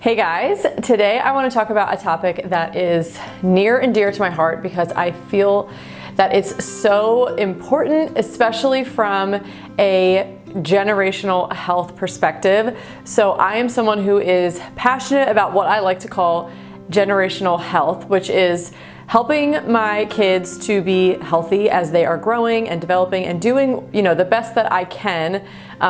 Hey guys, today I want to talk about a topic that is near and dear to my heart because I feel that it's so important, especially from a generational health perspective. So I am someone who is passionate about what I like to call generational health, which is helping my kids to be healthy as they are growing and developing and doing, the best that I can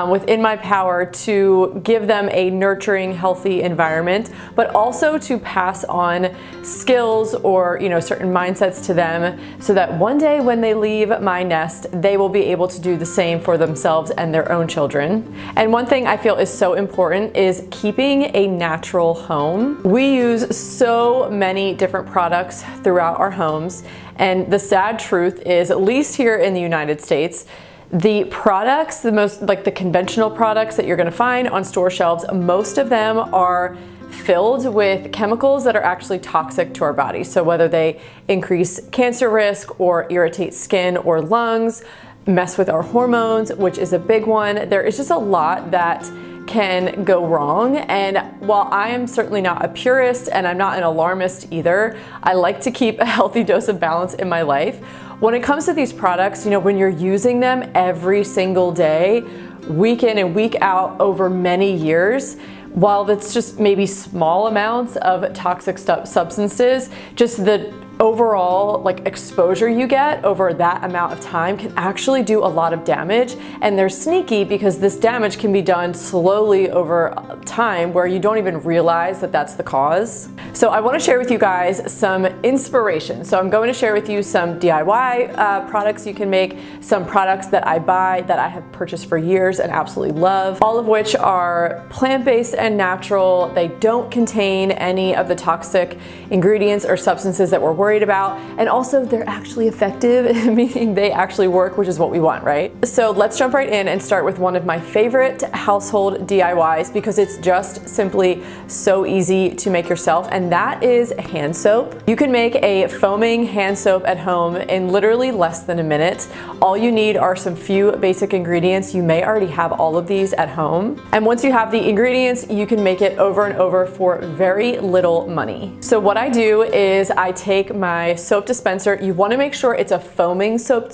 within my power to give them a nurturing, healthy environment, but also to pass on skills or, certain mindsets to them so that one day when they leave my nest, they will be able to do the same for themselves and their own children. And one thing I feel is so important is keeping a natural home. We use so many different products throughout our homes, and the sad truth is, at least here in the United States, the products, the conventional products that you're going to find on store shelves, most of them are filled with chemicals that are actually toxic to our bodies. So whether they increase cancer risk or irritate skin or lungs, mess with our hormones, which is a big one, there is just a lot that can go wrong. And while I am certainly not a purist and I'm not an alarmist either, I like to keep a healthy dose of balance in my life. When it comes to these products, when you're using them every single day, week in and week out over many years, while it's just maybe small amounts of toxic substances, just the overall exposure you get over that amount of time can actually do a lot of damage. And they're sneaky because this damage can be done slowly over time where you don't even realize that that's the cause. So I want to share with you guys some inspiration. So I'm going to share with you some DIY products you can make, some products that I buy that I have purchased for years and absolutely love, all of which are plant-based and natural. They don't contain any of the toxic ingredients or substances that we're worried about, and also they're actually effective, meaning they actually work, which is what we want, right? So let's jump right in and start with one of my favorite household DIYs because it's just simply so easy to make yourself, and that is hand soap. You can make a foaming hand soap at home in literally less than a minute. All you need are some few basic ingredients. You may already have all of these at home, and once you have the ingredients, you can make it over and over for very little money. So what I do is I take my soap dispenser. You want to make sure it's a foaming soap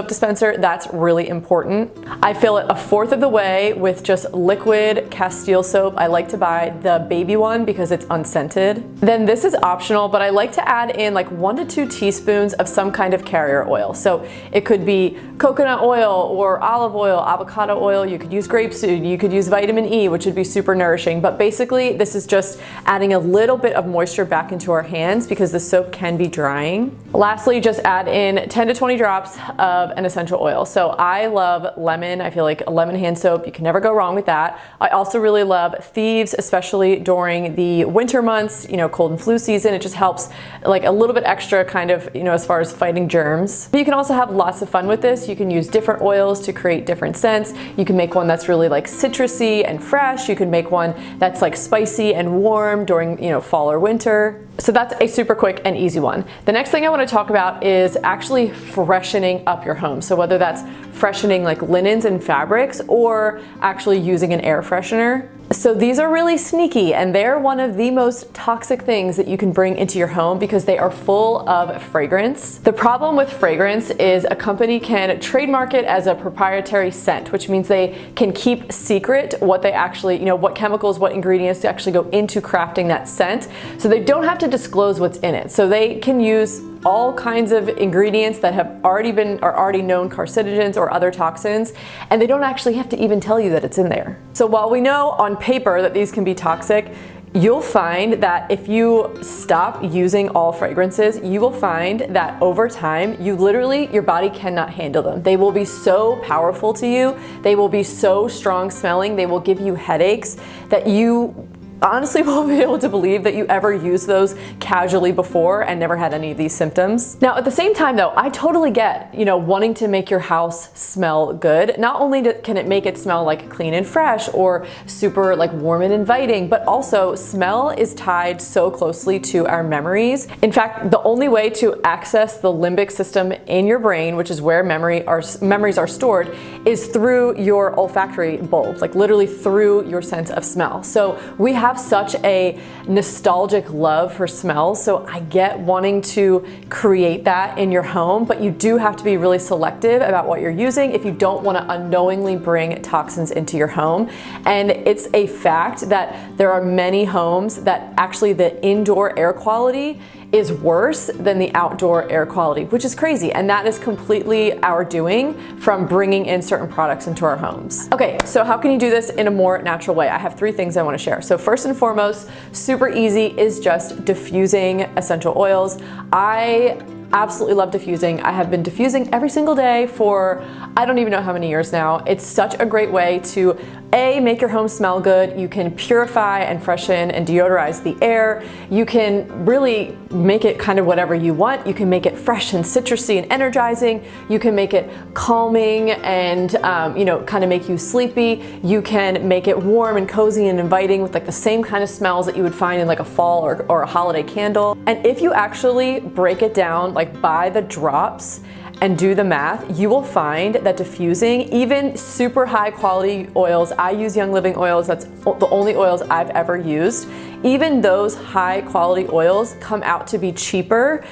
dispenser. That's really important. I fill it a fourth of the way with just liquid Castile soap. I like to buy the baby one because it's unscented. Then this is optional, but I like to add in 1 to 2 teaspoons of some kind of carrier oil. So it could be coconut oil or olive oil, avocado oil. You could use grapeseed. You could use vitamin E, which would be super nourishing. But basically, this is just adding a little bit of moisture back into our hands because the soap can be drying. Lastly, just add in 10 to 20 drops of an essential oil. So I love lemon. I feel like a lemon hand soap, you can never go wrong with that. I also really love Thieves, especially during the winter months, cold and flu season. It just helps a little bit extra kind of, as far as fighting germs. But you can also have lots of fun with this. You can use different oils to create different scents. You can make one that's really citrusy and fresh. You can make one that's spicy and warm during, fall or winter. So that's a super quick and easy one. The next thing I want to talk about is actually freshening up your home. So whether that's freshening linens and fabrics or actually using an air freshener. So these are really sneaky, and they're one of the most toxic things that you can bring into your home because they are full of fragrance. The problem with fragrance is a company can trademark it as a proprietary scent, which means they can keep secret what they actually, what chemicals, what ingredients actually go into crafting that scent. So they don't have to disclose what's in it. So they can use all kinds of ingredients that are already known carcinogens or other toxins, and they don't actually have to even tell you that it's in there. So while we know on paper that these can be toxic, you'll find that if you stop using all fragrances, you will find that over time, your body cannot handle them. They will be so powerful to you. They will be so strong smelling. They will give you headaches that you honestly won't be able to believe that you ever used those casually before and never had any of these symptoms. Now, at the same time though, I totally get, wanting to make your house smell good. Not only can it make it smell like clean and fresh or super like warm and inviting, but also smell is tied so closely to our memories. In fact, the only way to access the limbic system in your brain, which is where memories are stored, is through your olfactory bulbs, like literally through your sense of smell. So we have such a nostalgic love for smells. So I get wanting to create that in your home, but you do have to be really selective about what you're using if you don't want to unknowingly bring toxins into your home. And it's a fact that there are many homes that actually the indoor air quality is worse than the outdoor air quality, which is crazy. And that is completely our doing from bringing in certain products into our homes. Okay, so how can you do this in a more natural way? I have 3 things I want to share. So first and foremost, super easy, is just diffusing essential oils. I absolutely love diffusing. I have been diffusing every single day for I don't even know how many years now. It's such a great way to make your home smell good. You can purify and freshen and deodorize the air. You can really make it kind of whatever you want. You can make it fresh and citrusy and energizing. You can make it calming and kind of make you sleepy. You can make it warm and cozy and inviting with like the same kind of smells that you would find in like a fall or a holiday candle. And if you actually break it down like by the drops and do the math, you will find that diffusing, even super high quality oils, I use Young Living oils, that's the only oils I've ever used, even those high quality oils come out to be cheaper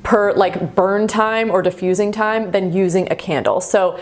per like burn time or diffusing time than using a candle. So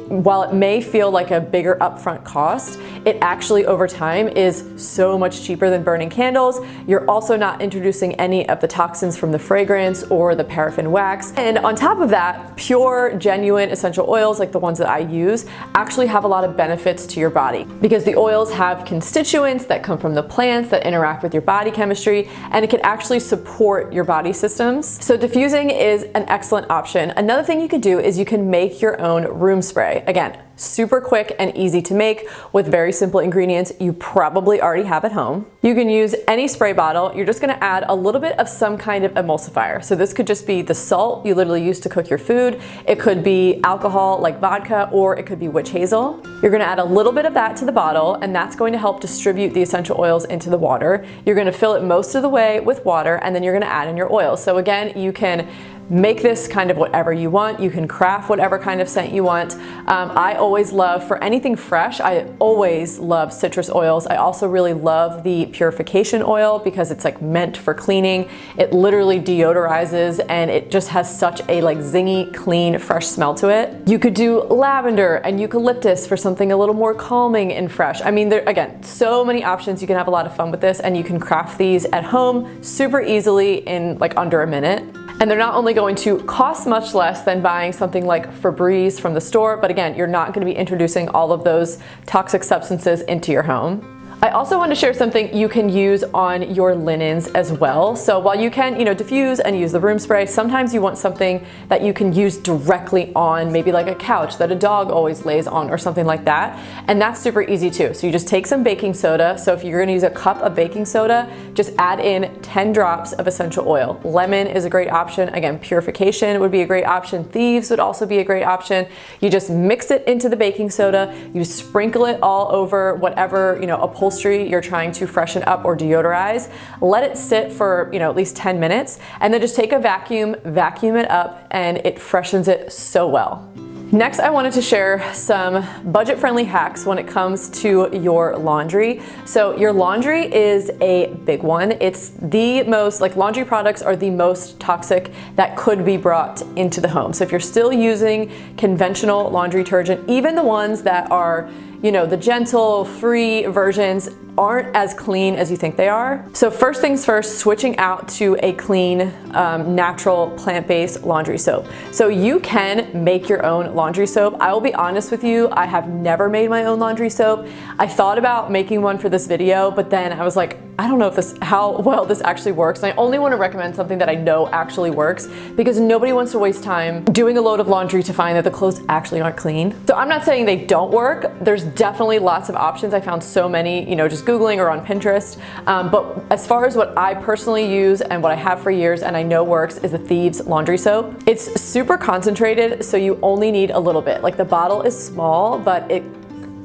while it may feel like a bigger upfront cost, it actually over time is so much cheaper than burning candles. You're also not introducing any of the toxins from the fragrance or the paraffin wax. And on top of that, pure, genuine essential oils like the ones that I use actually have a lot of benefits to your body because the oils have constituents that come from the plants that interact with your body chemistry, and it can actually support your body systems. So diffusing is an excellent option. Another thing you could do is you can make your own room spray. Again, super quick and easy to make with very simple ingredients you probably already have at home. You can use any spray bottle. You're just gonna add a little bit of some kind of emulsifier. So this could just be the salt you literally use to cook your food. It could be alcohol like vodka, or it could be witch hazel. You're gonna add a little bit of that to the bottle, and that's going to help distribute the essential oils into the water. You're gonna fill it most of the way with water, and then you're gonna add in your oil. So again, you can make this kind of whatever you want. You can craft whatever kind of scent you want. I always love, for anything fresh, I always love citrus oils. I also really love the purification oil because it's like meant for cleaning. It literally deodorizes and it just has such a like zingy, clean, fresh smell to it. You could do lavender and eucalyptus for something a little more calming and fresh. I mean, there, again, so many options. You can have a lot of fun with this, and you can craft these at home super easily in like under a minute. And they're not only going to cost much less than buying something like Febreze from the store, but again, you're not going to be introducing all of those toxic substances into your home. I also want to share something you can use on your linens as well. So while you can, diffuse and use the room spray, sometimes you want something that you can use directly on, maybe like a couch that a dog always lays on or something like that. And that's super easy too. So you just take some baking soda. So if you're going to use a cup of baking soda, just add in 10 drops of essential oil. Lemon is a great option. Again, purification would be a great option. Thieves would also be a great option. You just mix it into the baking soda. You sprinkle it all over whatever, upholstery you're trying to freshen up or deodorize. Let it sit for, at least 10 minutes, and then just take a vacuum it up, and it freshens it so well. Next, I wanted to share some budget-friendly hacks when it comes to your laundry. So your laundry is a big one. It's the most, laundry products are the most toxic that could be brought into the home. So if you're still using conventional laundry detergent, even the ones that are, the gentle, free versions aren't as clean as you think they are. So first things first, switching out to a clean, natural, plant-based laundry soap. So you can make your own laundry soap. I will be honest with you, I have never made my own laundry soap. I thought about making one for this video, but then I was like, I don't know how well this actually works. And I only want to recommend something that I know actually works, because nobody wants to waste time doing a load of laundry to find that the clothes actually aren't clean. So I'm not saying they don't work. There's definitely lots of options. I found so many, just Googling or on Pinterest. But as far as what I personally use and what I have for years and I know works is the Thieves laundry soap. It's super concentrated, so you only need a little bit. Like, the bottle is small, but it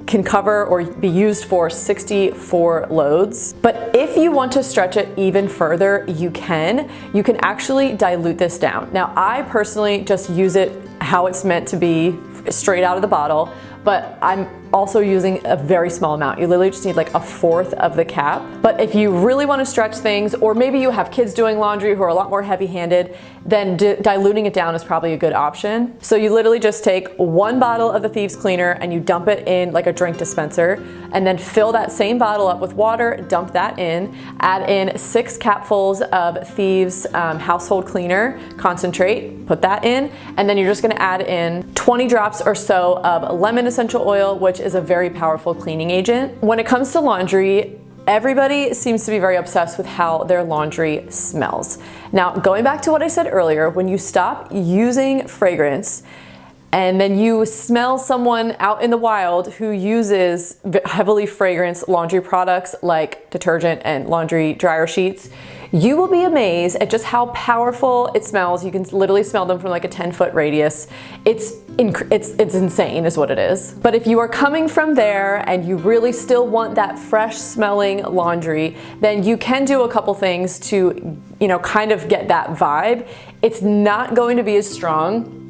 can cover or be used for 64 loads. But if you want to stretch it even further, you can actually dilute this down. Now, I personally just use it how it's meant to be, straight out of the bottle, but I'm also using a very small amount. You literally just need like 1/4 of the cap. But if you really want to stretch things, or maybe you have kids doing laundry who are a lot more heavy-handed, then diluting it down is probably a good option. So you literally just take 1 bottle of the Thieves cleaner and you dump it in like a drink dispenser, and then fill that same bottle up with water, dump that in, add in 6 capfuls of Thieves household cleaner concentrate, put that in, and then you're just gonna add in 20 drops or so of lemon essential oil, which is a very powerful cleaning agent. When it comes to laundry, everybody seems to be very obsessed with how their laundry smells. Now, going back to what I said earlier, when you stop using fragrance and then you smell someone out in the wild who uses heavily fragranced laundry products like detergent and laundry dryer sheets, you will be amazed at just how powerful it smells. You can literally smell them from like a 10-foot radius. It's insane is what it is. But if you are coming from there and you really still want that fresh smelling laundry, then you can do a couple things to, kind of get that vibe. It's not going to be as strong,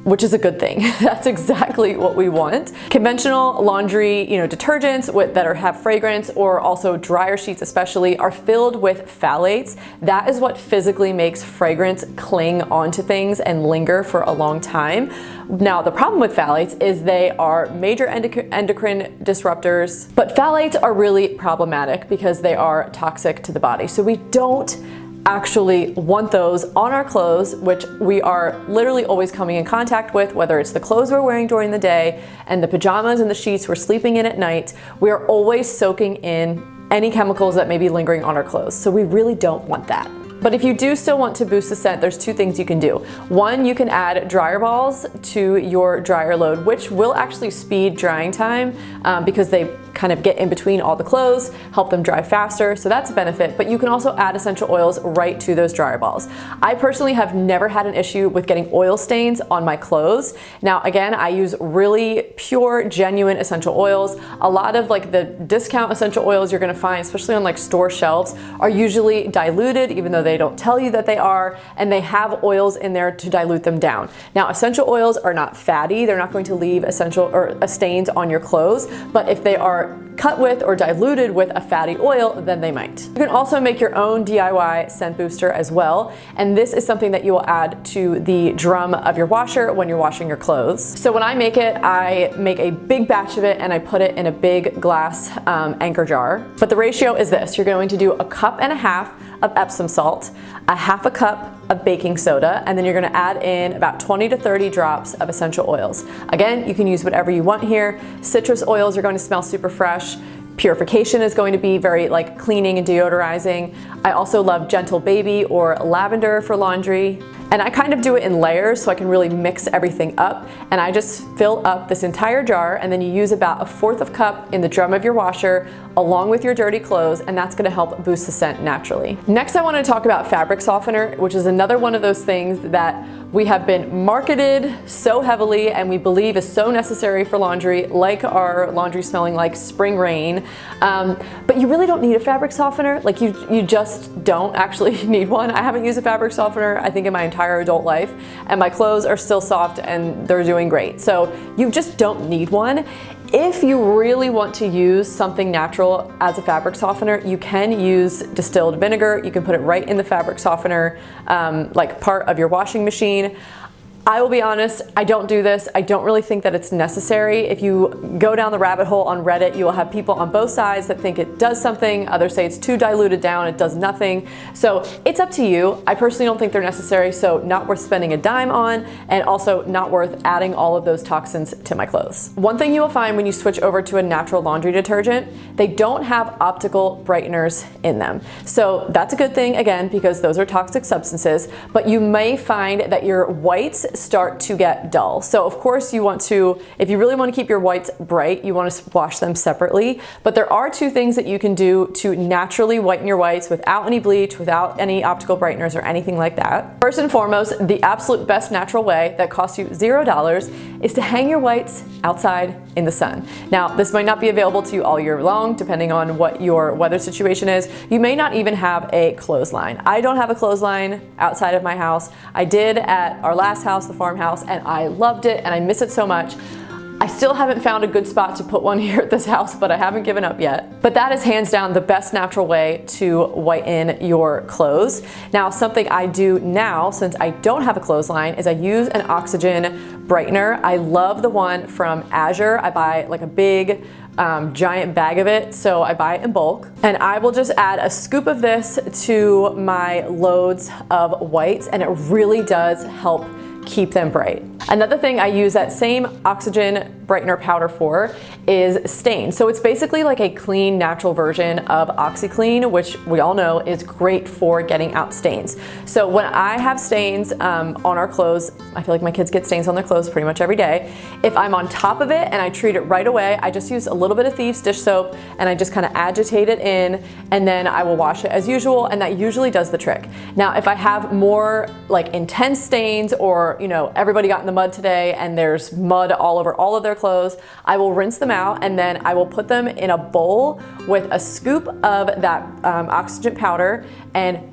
which is a good thing. That's exactly what we want. Conventional laundry, detergents that have fragrance, or also dryer sheets especially, are filled with phthalates. That is what physically makes fragrance cling onto things and linger for a long time. Now, the problem with phthalates is they are major endocrine disruptors, but phthalates are really problematic because they are toxic to the body. So we don't actually want those on our clothes, which we are literally always coming in contact with, whether it's the clothes we're wearing during the day and the pajamas and the sheets we're sleeping in at night. We are always soaking in any chemicals that may be lingering on our clothes. So we really don't want that. But if you do still want to boost the scent, there's 2 things you can do. One, you can add dryer balls to your dryer load, which will actually speed drying time because they kind of get in between all the clothes, help them dry faster, so that's a benefit. But you can also add essential oils right to those dryer balls. I personally have never had an issue with getting oil stains on my clothes. Now, again, I use really pure, genuine essential oils. A lot of like the discount essential oils you're gonna find, especially on like store shelves, are usually diluted, even though they don't tell you that they are, and they have oils in there to dilute them down. Now, essential oils are not fatty. They're not going to leave stains on your clothes, but if they are cut with or diluted with a fatty oil, then they might. You can also make your own DIY scent booster as well, and this is something that you will add to the drum of your washer when you're washing your clothes. So when I make a big batch of it and I put it in a big glass anchor jar. But the ratio is this: you're going to do 1.5 cups of Epsom salt, 1/2 cup of baking soda, and then you're gonna add in about 20 to 30 drops of essential oils. Again, you can use whatever you want here. Citrus oils are going to smell super fresh. Purification is going to be very like cleaning and deodorizing. I also love Gentle Baby or lavender for laundry. And I kind of do it in layers so I can really mix everything up. And I just fill up this entire jar, and then you use about 1/4 cup in the drum of your washer along with your dirty clothes, and that's gonna help boost the scent naturally. Next, I wanna talk about fabric softener, which is another one of those things that we have been marketed so heavily and we believe is so necessary for laundry, like our laundry smelling like spring rain. But you really don't need a fabric softener. Like you just don't actually need one. I haven't used a fabric softener, I think, in my entire adult life, and my clothes are still soft and they're doing great. So you just don't need one. If you really want to use something natural as a fabric softener, you can use distilled vinegar. You can put it right in the fabric softener, like part of your washing machine. I will be honest, I don't do this. I don't really think that it's necessary. If you go down the rabbit hole on Reddit, you will have people on both sides that think it does something, others say it's too diluted down, it does nothing. So it's up to you. I personally don't think they're necessary, so not worth spending a dime on, and also not worth adding all of those toxins to my clothes. One thing you will find when you switch over to a natural laundry detergent, they don't have optical brighteners in them. So that's a good thing, again, because those are toxic substances, but you may find that your whites start to get dull. So of course you want to, if you really want to keep your whites bright, you want to wash them separately. But there are two things that you can do to naturally whiten your whites without any bleach, without any optical brighteners or anything like that. First and foremost, the absolute best natural way that costs you $0 is to hang your whites outside in the sun. Now, this might not be available to you all year long, depending on what your weather situation is. You may not even have a clothesline. I don't have a clothesline outside of my house. I did at our last house, the farmhouse, and I loved it and I miss it so much. I still haven't found a good spot to put one here at this house, but I haven't given up yet. But that is hands down the best natural way to whiten your clothes. Now, something I do now, since I don't have a clothesline, is I use an oxygen brightener. I love the one from Azure. I buy like a big giant bag of it, so I buy it in bulk. And I will just add a scoop of this to my loads of whites, and it really does help keep them bright. Another thing I use that same oxygen brightener powder for is stains. So it's basically like a clean, natural version of OxiClean, which we all know is great for getting out stains. So when I have stains on our clothes, I feel like my kids get stains on their clothes pretty much every day. If I'm on top of it and I treat it right away, I just use a little bit of Thieves dish soap and I just kind of agitate it in, and then I will wash it as usual, and that usually does the trick. Now, if I have more like intense stains, or you know, everybody got in the mud today and there's mud all over all of their clothes, I will rinse them out and then I will put them in a bowl with a scoop of that oxygen powder and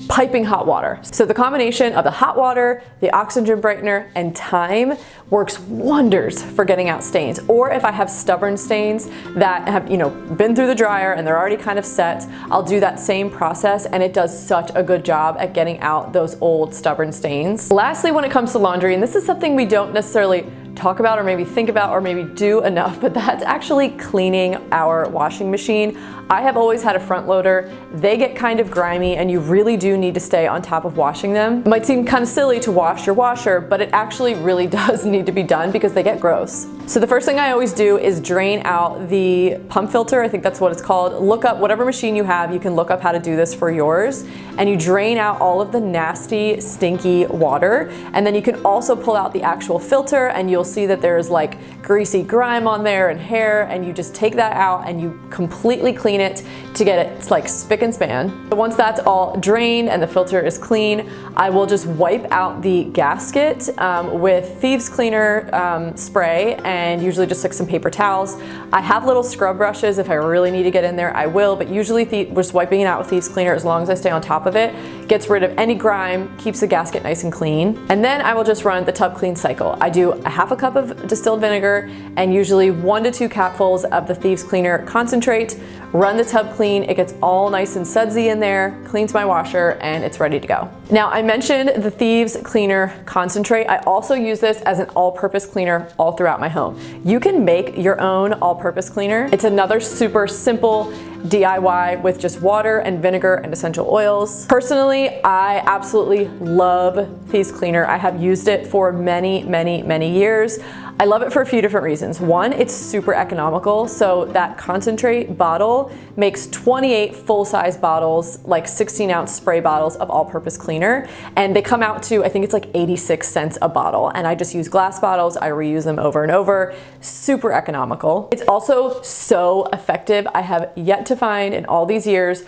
piping hot water. So the combination of the hot water, the oxygen brightener, and thyme works wonders for getting out stains. Or if I have stubborn stains that have, you know, been through the dryer and they're already kind of set, I'll do that same process, and it does such a good job at getting out those old stubborn stains. Lastly, when it comes to laundry, and this is something we don't necessarily talk about or maybe think about or maybe do enough, but that's actually cleaning our washing machine. I have always had a front loader. They get kind of grimy and you really do need to stay on top of washing them. It might seem kind of silly to wash your washer, but it actually really does need to be done because they get gross. So the first thing I always do is drain out the pump filter. I think that's what it's called. Look up whatever machine you have. You can look up how to do this for yours. And you drain out all of the nasty, stinky water. And then you can also pull out the actual filter, and you'll see that there's like greasy grime on there and hair, and you just take that out and you completely clean it to get it like spick and span. But once that's all drained and the filter is clean, I will just wipe out the gasket with Thieves Cleaner spray, and usually just like some paper towels. I have little scrub brushes. If I really need to get in there, I will, but usually just wiping it out with Thieves Cleaner, as long as I stay on top of it, gets rid of any grime, keeps the gasket nice and clean. And then I will just run the tub clean cycle. I do a half a cup of distilled vinegar and usually 1 to 2 capfuls of the Thieves Cleaner concentrate. Run the tub clean, it gets all nice and sudsy in there, cleans my washer, and it's ready to go. Now, I mentioned the Thieves Cleaner concentrate. I also use this as an all-purpose cleaner all throughout my home. You can make your own all-purpose cleaner. It's another super simple DIY with just water and vinegar and essential oils. Personally, I absolutely love Thieves Cleaner. I have used it for many, many, many years. I love it for a few different reasons. One, it's super economical. So that concentrate bottle makes 28 full-size bottles, like 16-ounce spray bottles of all-purpose cleaner. And they come out to, I think it's like 86 cents a bottle. And I just use glass bottles. I reuse them over and over. Super economical. It's also so effective. I have yet to find in all these years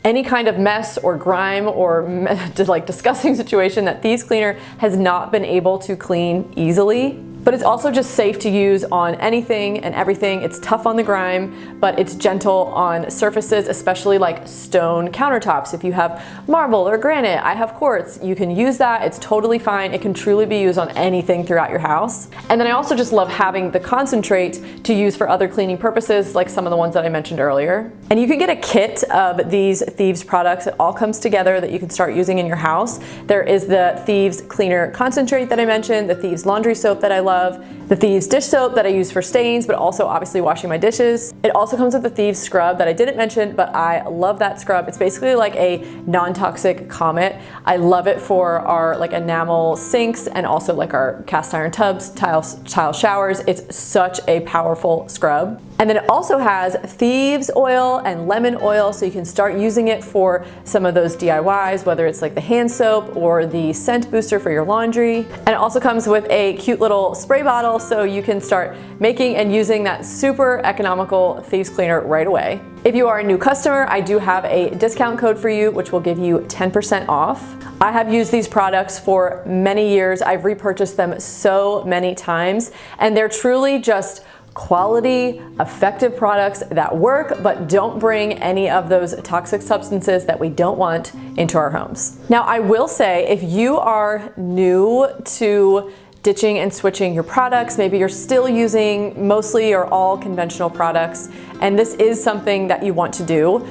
any kind of mess or grime or like disgusting situation that Thieves Cleaner has not been able to clean easily. but it's also just safe to use on anything and everything. It's tough on the grime, but it's gentle on surfaces, especially like stone countertops. If you have marble or granite, I have quartz, you can use that. It's totally fine. It can truly be used on anything throughout your house. And then I also just love having the concentrate to use for other cleaning purposes, like some of the ones that I mentioned earlier. And you can get a kit of these Thieves products. It all comes together that you can start using in your house. There is the Thieves cleaner concentrate that I mentioned, the Thieves laundry soap that I love, the Thieves dish soap that I use for stains, but also obviously washing my dishes. It also comes with the Thieves scrub that I didn't mention, but I love that scrub. It's basically like a non-toxic Comet. I love it for our like enamel sinks and also like our cast iron tubs, tile showers. It's such a powerful scrub. And then it also has Thieves oil and lemon oil, so you can start using it for some of those DIYs, whether it's like the hand soap or the scent booster for your laundry. And it also comes with a cute little spray bottle, so you can start making and using that super economical Thieves cleaner right away. If you are a new customer, I do have a discount code for you, which will give you 10% off. I have used these products for many years. I've repurchased them so many times, and they're truly just quality, effective products that work but don't bring any of those toxic substances that we don't want into our homes. Now, I will say, if you are new to ditching and switching your products, maybe you're still using mostly or all conventional products, and this is something that you want to do,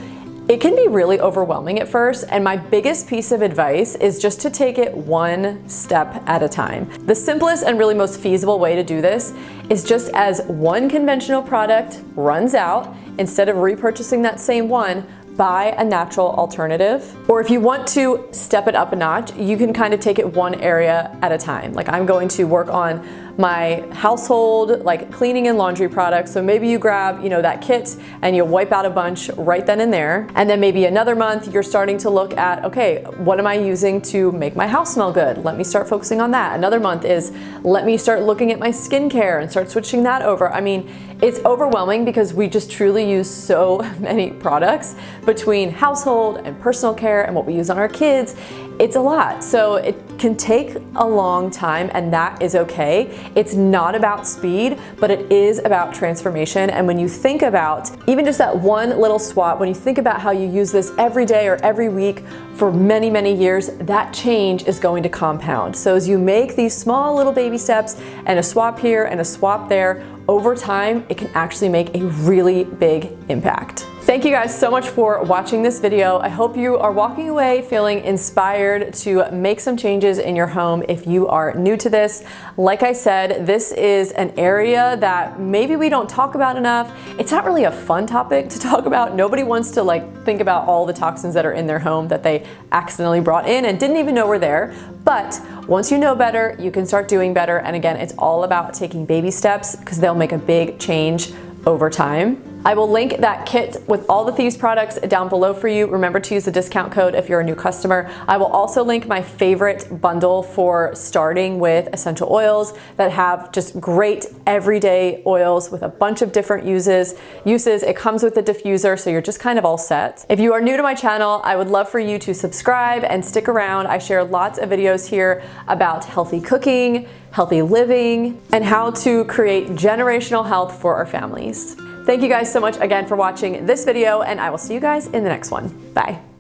it can be really overwhelming at first, and my biggest piece of advice is just to take it one step at a time. The simplest and really most feasible way to do this is just as one conventional product runs out, instead of repurchasing that same one, buy a natural alternative. Or if you want to step it up a notch, you can kind of take it one area at a time. Like, I'm going to work on my household, like cleaning and laundry products. So maybe you grab, that kit and you wipe out a bunch right then and there. And then maybe another month you're starting to look at, okay, what am I using to make my house smell good? Let me start focusing on that. Another month is, let me start looking at my skincare and start switching that over. I mean, it's overwhelming because we just truly use so many products between household and personal care and what we use on our kids. It's a lot. So it can take a long time, and that is okay. It's not about speed, but it is about transformation. And when you think about even just that one little swap, when you think about how you use this every day or every week for many, many years, that change is going to compound. So as you make these small little baby steps and a swap here and a swap there, over time, it can actually make a really big impact. Thank you guys so much for watching this video. I hope you are walking away feeling inspired to make some changes in your home if you are new to this. Like I said, this is an area that maybe we don't talk about enough. It's not really a fun topic to talk about. Nobody wants to think about all the toxins that are in their home that they accidentally brought in and didn't even know were there. But once you know better, you can start doing better. And again, it's all about taking baby steps because they'll make a big change over time. I will link that kit with all the Thieves products down below for you. Remember to use the discount code if you're a new customer. I will also link my favorite bundle for starting with essential oils that have just great everyday oils with a bunch of different uses. It comes with a diffuser, so you're just kind of all set. If you are new to my channel, I would love for you to subscribe and stick around. I share lots of videos here about healthy cooking, healthy living, and how to create generational health for our families. Thank you guys so much again for watching this video, and I will see you guys in the next one. Bye.